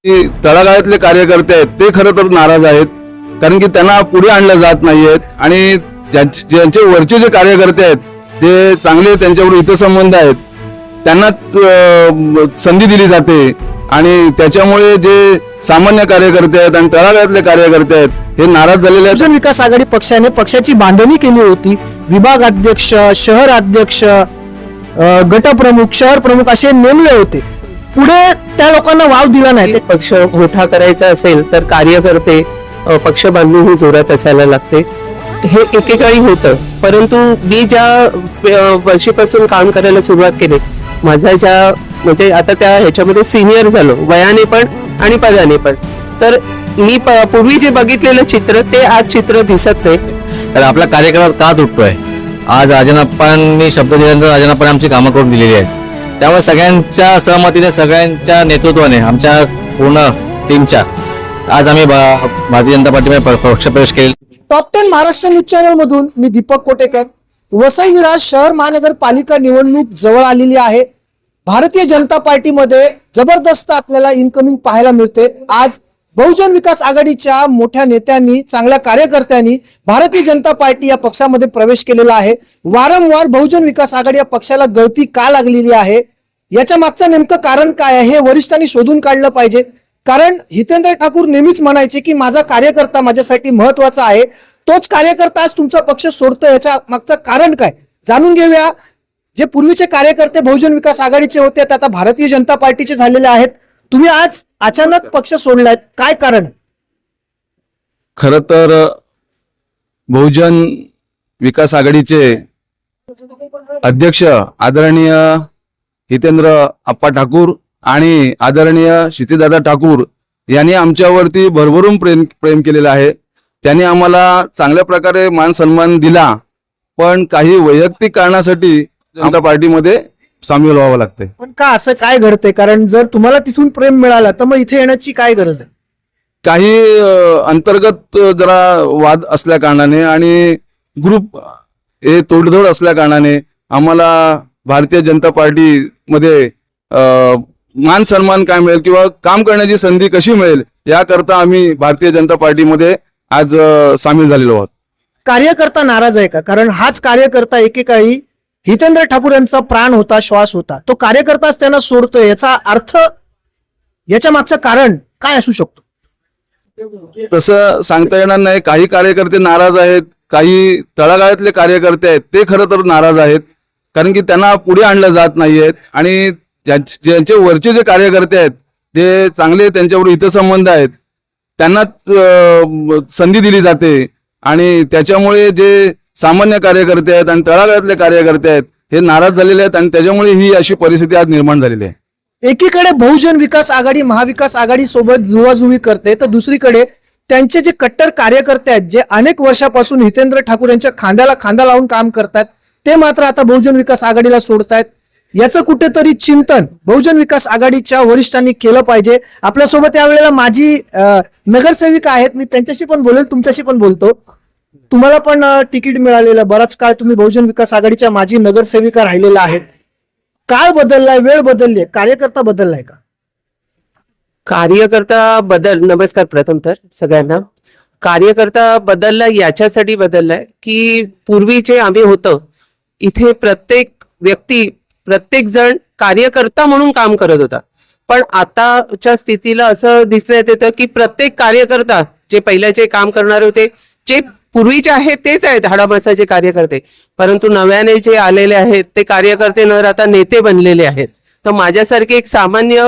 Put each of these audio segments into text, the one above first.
की तळागाळातले कार्यकर्ते आहेत ते खरं तर नाराज आहेत, कारण की त्यांना पुढे आणलं जात नाहीयेत आणि ज्यांचे वरचे जे कार्यकर्ते आहेत ते चांगले, त्यांच्यावर हितसंबंध आहेत, त्यांना संधी दिली जाते आणि त्याच्यामुळे जे सामान्य कार्यकर्ते आहेत आणि तळागाळातले कार्यकर्ते आहेत हे नाराज झालेले आहेत. बहुजन विकास आघाडी पक्षाने पक्षाची बांधणी केली होती. विभाग अध्यक्ष, शहर अध्यक्ष, गटप्रमुख, शहर प्रमुख असे नेमले होते. पुढे त्या लोकांना वाव दिला नाही. पक्ष मोठा करायचा असेल तर कार्यकर्ते पक्ष बांधणी ही जोरात असायला लागते. हे एकेकाळी होतं, परंतु मी ज्या वर्षीपासून काम करायला सुरुवात केली, माझा ज्या म्हणजे आता त्या ह्याच्यामध्ये सिनियर झालो वयाने पण आणि पदाने पण, तर मी पूर्वी जे बघितलेलं चित्र ते आज चित्र दिसत नाही. तर आपला कार्यक्रम का तुटतोय? आज राजनाप्पांनी शब्द दिल्यानंतर राजनाप्पांनी आमची कामं करून दिलेली आहेत. त्यामुळे सगळ्यांच्या सहमतीने, सगळ्यांच्या नेतृत्वाने, आमच्या पूर्ण टीमच्या आज आम्ही भारतीय जनता पार्टीमध्ये पक्षप्रवेश केला. टॉप 10 महाराष्ट्र न्यूज चॅनल मधून मी दीपक कोटेकर. वसई विरार शहर महानगरपालिका निवडणूक जवळ आलेली आहे. भारतीय जनता पार्टीमध्ये जबरदस्त आपल्याला इनकमिंग पाहायला मिळते. आज बहुजन विकास आघाडीच्या मोठ्या नेत्यांनी, चांगल्या कार्यकर्त्यांनी भारतीय जनता पार्टी या पक्षामध्ये प्रवेश केलेला आहे. वारंवार बहुजन विकास आघाडी या पक्षाला गळती का लागलेली आहे, याच्या मागचं नेमकं कारण काय आहे हे वरिष्ठांनी शोधून काढलं पाहिजे. कारण हितेंद्र ठाकूर नेहमीच म्हणायचे की माझा कार्यकर्ता माझ्यासाठी महत्वाचा आहे. तोच कार्यकर्ता आज तुमचा पक्ष सोडतो, याच्या मागचं कारण काय जाणून घेऊया. जे पूर्वीचे कार्यकर्ते बहुजन विकास आघाडीचे होते ते आता भारतीय जनता पार्टीचे झालेले आहेत. तुम्ही आज अचानक पक्ष सोडलाय, काय कारण? खरं तर बहुजन विकास आघाडीचे अध्यक्ष आदरणीय हितेंद्र आप्पा ठाकूर आणि आदरणीय क्षितिजदादा ठाकूर यांनी आमच्यावरती भरभरून प्रेम केलेलं आहे. त्यांनी आम्हाला चांगल्या प्रकारे मान सन्मान दिला, पण काही वैयक्तिक कारणासाठी जनता पार्टीमध्ये सामील व्हावं लागतंय. पण का असं काय घडतंय? कारण जर तुम्हाला तिथून प्रेम मिळालं तर मग इथे येण्याची काय गरज आहे? काही अंतर्गत जरा वाद असल्या कारणाने आणि ग्रुप हे तोडजोड असल्या कारणाने आम्हाला भारतीय जनता पार्टीमध्ये मान सन्मान काय मिळेल किंवा काम करण्याची संधी कशी मिळेल याकरता आम्ही भारतीय जनता पार्टीमध्ये आज सामील झालेलो आहोत. कार्यकर्ता नाराज आहे का? कारण हाच कार्यकर्ता एकेकाळी हितेंद्र ठाकूर यांचा प्राण होता, श्वास होता. तो कार्यकर्ताच त्यांना सोडतोय, याचा अर्थ, याच्या मागचं कारण काय असू शकतो? तसं सांगता येणार नाही. काही कार्यकर्ते नाराज आहेत, काही तळागाळातले कार्यकर्ते आहेत ते खरं तर नाराज आहेत, कारण की त्यांना पुढे आणलं जात नाहीयेत आणि ज्यांचे वरचे जे कार्यकर्ते आहेत ते चांगले, त्यांच्यावर हितसंबंध आहेत, त्यांना संधी दिली जाते आणि त्याच्यामुळे जे सामान्य कार्यकर्ते आहेत आणि तळागाळातले कार्यकर्ते आहेत हे नाराज झालेले आहेत आणि त्याच्यामुळे ही अशी परिस्थिती आज निर्माण झालेली आहे. एकीकडे बहुजन विकास आघाडी महाविकास आघाडी सोबत जुळवाजुळवी करते, तर दुसरीकडे त्यांचे जे कट्टर कार्यकर्ते आहेत, जे अनेक वर्षापासून हितेंद्र ठाकूर यांच्या खांद्याला खांदा लावून काम करतात, ते मात्र आता बहुजन विकास आघाडीला सोडतायत. याचं कुठेतरी चिंतन बहुजन विकास आघाडीच्या वरिष्ठांनी केलं पाहिजे. आपल्यासोबत यावेळेला माझी नगरसेविका आहेत, मी त्यांच्याशी पण बोलेल, तुमच्याशी पण बोलतो. तुम्हाला पण तिकीट मिळालेलं, बराच काळ तुम्ही बहुजन विकास आघाडीच्या माजी नगरसेविका राहिलेला आहेत. काळ बदललाय, वेळ बदलली, कार्यकर्ता बदललाय का? कार्यकर्ता बदल, नमस्कार प्रथम तर सगळ्यांना. कार्यकर्ता बदलला याच्यासाठी बदललाय की पूर्वीचे आम्ही होतं इथे प्रत्येक व्यक्ती, प्रत्येक जण कार्यकर्ता म्हणून काम करत होता, पण आताच्या स्थितीला असं दिसण्यात येतं की प्रत्येक कार्यकर्ता, जे पहिल्याचे काम करणारे होते, जे पूर्वीचे आहेत तेच आहेत हाडामासाचे कार्यकर्ते, परंतु नव्याने जे आलेले आहेत ते कार्यकर्ते न राहता नेते बनलेले आहेत. तर माझ्यासारखी एक सामान्य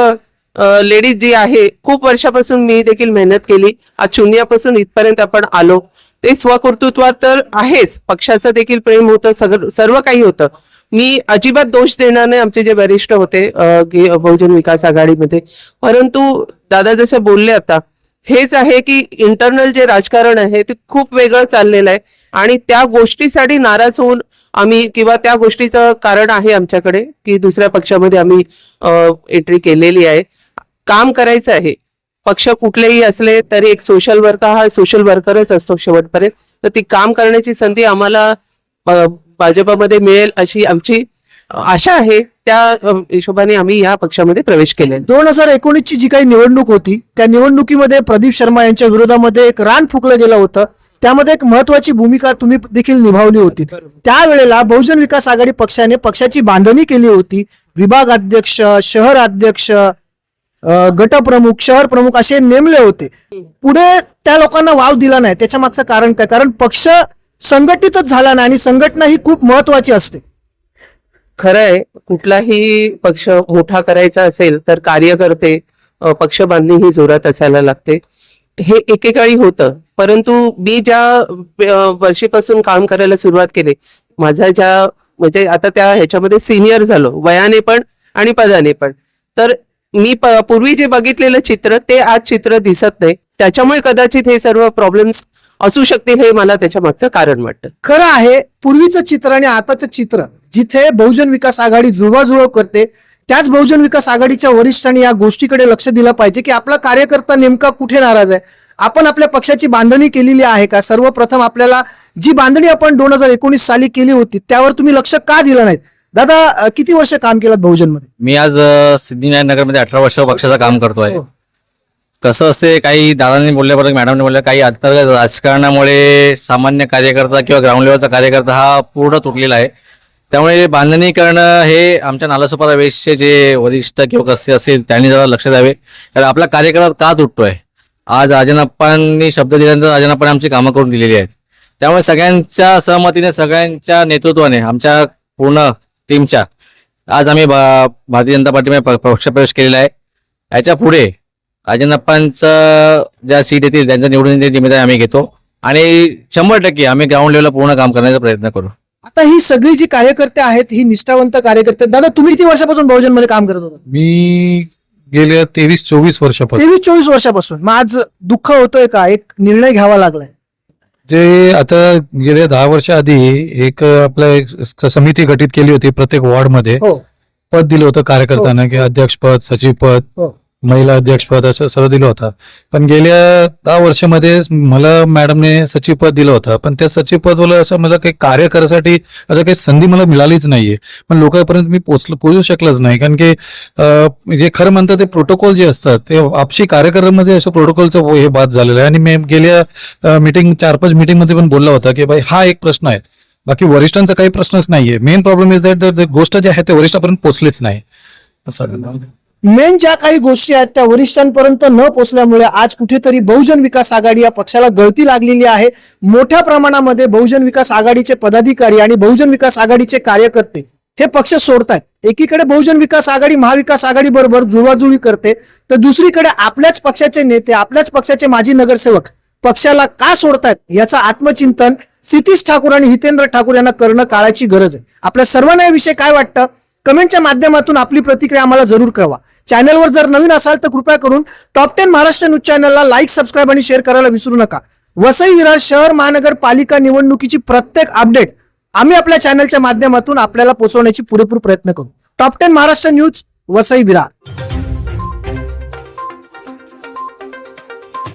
लेडीज जी आहे, खूप वर्षापासून मी देखील मेहनत केली, आज शून्यापासून इथपर्यंत आपण आलो. ते स्वकर्तृत्वात तर आहेच, पक्षाचं देखील प्रेम होतं, सर्व काही होतं. मी अजिबात दोष देणार नाही आमचे जे वरिष्ठ होते बहुजन विकास आघाडीमध्ये, परंतु दादा जसं बोलले आता, हेच आहे की इंटरनल जे राजकारण आहे ते खूप वेगळं चाललेलं आहे आणि त्या गोष्टीसाठी नाराज होऊन आम्ही, किंवा त्या गोष्टीचं कारण आहे आमच्याकडे की दुसऱ्या पक्षामध्ये आम्ही एंट्री केलेली आहे. काम करायचं आहे, पक्ष कुठलेही असले तरी एक सोशल वर्कर हा सोशल वर्करच असतो शेवटपर्यंत. तर ती काम करण्याची संधी आम्हाला भाजपमध्ये मिळेल अशी आमची आशा आहे त्या हिशोबाने आम्ही या पक्षामध्ये प्रवेश केलेला आहे. 2019ची जी काही निवडणूक होती त्या निवडणुकीमध्ये प्रदीप शर्मा यांच्या विरोधामध्ये एक रान फुकलं गेलं होतं. त्यामध्ये एक महत्वाची भूमिका तुम्ही देखील निभावली होती. त्यावेळेला बहुजन विकास आघाडी पक्षाने पक्षाची बांधणी केली होती. विभाग अध्यक्ष, शहर अध्यक्ष, गटप्रमुख, शहर प्रमुख असे नेमले होते. पुढे त्या लोकांना वाव दिला नाही. त्याच्या मागचं कारण काय? कारण पक्ष संघटितच झाला नाही आणि संघटना ही खूप महत्वाची असते. खरं आहे, कुठलाही पक्ष मोठा करायचा असेल तर कार्यकर्ते पक्ष बांधणी ही जोरात असायला लागते. हे एकेकाळी होतं, परंतु मी ज्या वर्षीपासून काम करायला सुरुवात केली, माझा ज्या म्हणजे आता त्या ह्याच्यामध्ये सिनियर झालो वयाने पण आणि पदाने पण, तर मी पूर्वी जे बघितलेलं चित्र ते आज चित्र दिसत नाही. त्याच्यामुळे कदाचित हे सर्व प्रॉब्लेम्स असू शकतील, हे मला त्याच्या मागचं कारण वाटतं. खरं आहे, पूर्वीचं चित्र आणि आताचं चित्र जिथे बहुजन विकास आघाडी जुळवाजुळव करते, त्याच बहुजन विकास आघाडीच्या वरिष्ठांनी या गोष्टीकडे लक्ष दिलं पाहिजे की आपला कार्यकर्ता नेमका कुठे नाराज आहे. आपण आपल्या पक्षाची बांधणी केलेली आहे का? सर्वप्रथम आपल्याला जी बांधणी आपण 2019 साली केली होती त्यावर तुम्ही लक्ष का दिलं नाहीत? दादा, किती वर्ष काम केलं बहुजन मध्ये? मी आज सिद्धिविनायकनगरमध्ये 18 वर्ष पक्षाचं काम करतोय. हो. कसं असते, काही दादांनी बोलल्याबरोबर मॅडमने बोलल्या, काही अंतर्गत राजकारणामुळे सामान्य कार्यकर्ता किंवा ग्राउंड लेवलचा कार्यकर्ता हा पूर्ण तुटलेला आहे. त्यामुळे बांधणी करणं हे आमच्या नालासोपारा वेशचे जे वरिष्ठ किंवा कसे असेल त्यांनी जरा लक्ष द्यावे. कारण आपला कार्यकर्ता का तुटतोय? आज राजनाप्पांनी शब्द दिल्यानंतर राजनाप्पांनी आमची कामं करून दिलेली आहेत. त्यामुळे सगळ्यांच्या सहमतीने, सगळ्यांच्या नेतृत्वाने, आमच्या पूर्ण टीमच्या आज आम्ही भारतीय जनता पार्टीमध्ये पक्षप्रवेश केलेला आहे. याच्या पुढे राजनाप्पांचं ज्या सीट येतील त्यांच्या निवडून जिम्मेदारी आम्ही घेतो आणि 100% आम्ही ग्राउंड लेवलला पूर्ण काम करण्याचा प्रयत्न करू. आता ही सगळी जी कार्यकर्ते आहेत ही निष्ठावंत कार्यकर्ते. दादा, तुम्ही किती वर्षापासून बहुजन मध्ये काम करत होता? मी गेल्या 23-24 वर्षापासून 23-24 वर्षापासून. मग आज दुःख होतोय का? एक निर्णय घ्यावा लागलाय. जे आता गेल्या 10 वर्ष आधी एक आपल्या समिती गठीत केली होती. प्रत्येक वॉर्डमध्ये हो पद दिलं होतं कार्यकर्त्यांना की अध्यक्ष पद, सचिव पद, हो महिला अध्यक्ष पद असं सर्व दिलं होतं. पण गेल्या 10 वर्षामध्ये मला मॅडमने सचिव पद दिलं होतं. पण त्या सचिव पदवर असं मला काही कार्य करायसाठी असं काही संधी मला मिळालीच नाहीये. पण लोकांपर्यंत मी पोहोचू शकलंच नाही. कारण की जे खरं म्हणतात ते प्रोटोकॉल जे असतात ते आपशी कार्यक्रमामध्ये असं प्रोटोकॉलचं हे बाद झालेलं आहे. आणि मी गेल्या मीटिंग 4-5 मीटिंगमध्ये पण बोलला होता की भाई हा एक प्रश्न आहे, बाकी वरिष्ठांचा काही प्रश्नच नाहीये. मेन प्रॉब्लेम इज दॅट गोष्ट जी आहे ते वरिष्ठापर्यंत पोहोचलेच नाही. असं मेन ज्या काही गोष्टी आहेत त्या वरिष्ठांपर्यंत न पोहोचल्यामुळे आज कुठेतरी बहुजन विकास आघाडी या पक्षाला गळती लागलेली आहे. मोठ्या प्रमाणामध्ये बहुजन विकास आघाडीचे पदाधिकारी आणि बहुजन विकास आघाडीचे कार्यकर्ते हे पक्ष सोडतायत. एकीकडे बहुजन विकास आघाडी महाविकास आघाडी बरोबर जुळवाजुळी करते, तर दुसरीकडे आपल्याच पक्षाचे नेते, आपल्याच पक्षाचे माजी नगरसेवक पक्षाला का सोडतायत याचं आत्मचिंतन सितीश ठाकूर आणि हितेंद्र ठाकूर यांना करणं काळाची गरज आहे. आपल्या सर्वांना याविषयी काय वाटतं? कमेंटच्या माध्यमातून आपली प्रतिक्रिया आम्हाला जरूर कळवा. चॅनलवर जर नवीन असाल तर कृपया करून टॉप 10 महाराष्ट्र न्यूज चॅनलला लाईक, सबस्क्राईब आणि शेअर करायला विसरू नका. वसई विरार शहर महानगरपालिका निवडणुकीची प्रत्येक अपडेट आम्ही आपल्या चॅनलच्या माध्यमातून आपल्याला पोहोचवण्याची पुरेपूर प्रयत्न करू. Top 10 Maharashtra news, Vasai Virar.